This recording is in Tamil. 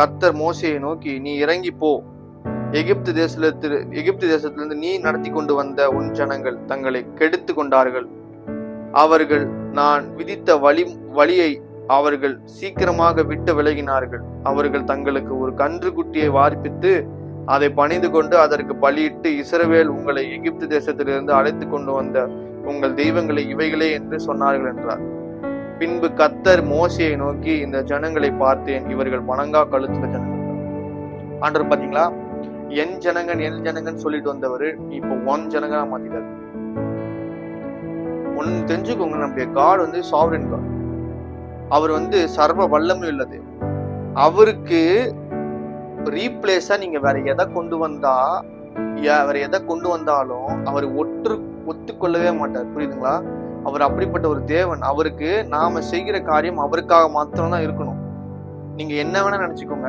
கர்த்தர் மோசேயை நோக்கி, நீ இறங்கி போ, எகிப்து தேசத்திலிருந்து நீ நடத்தி கொண்டு வந்த உன் ஜனங்கள் தங்களை கெடுத்து கொண்டார்கள். அவர்கள் நான் விதித்த வழியை அவர்கள் சீக்கிரமாக விட்டு விலகினார்கள். அவர்கள் தங்களுக்கு ஒரு கன்று குட்டியை வார்ப்பித்து அதை பணிந்து கொண்டு அதற்கு பலியிட்டு, இஸ்ரவேல் உங்களை எகிப்து தேசத்திலிருந்து அழைத்து கொண்டு வந்த உங்கள் தெய்வங்களை இவைகளே என்று சொன்னார்கள் என்றார். பின்பு கர்த்தர் மோசேயை நோக்கி, இந்த ஜனங்களை பார்த்தேன், இவர்கள் வணங்கா கழுத்துள்ள ஜனங்கள். ஆண்டவர் பாத்தீங்களா, என் ஜனங்கன்னு சொல்லிட்டு வந்தவர் இப்போ ஒன் ஜனங்களா மாத்திட்டாரு. ஒன்னு தெரிஞ்சுக்கோங்க, நம்முடைய காட் வந்து சாவரின் காட். அவர் வந்து சர்வ வல்லமை உள்ளது. அவருக்கு ரீப்ளேஸா நீங்க வேற எதை கொண்டு வந்தாலும் அவர் ஒத்துக்கொள்ளவே மாட்டார். புரியுதுங்களா? அவர் அப்படிப்பட்ட ஒரு தேவன். அவருக்கு நாம செய்கிற காரியம் அவருக்காக மாத்திரம் தான் இருக்கணும். நீங்க என்ன வேணா நினைச்சுக்கோங்க.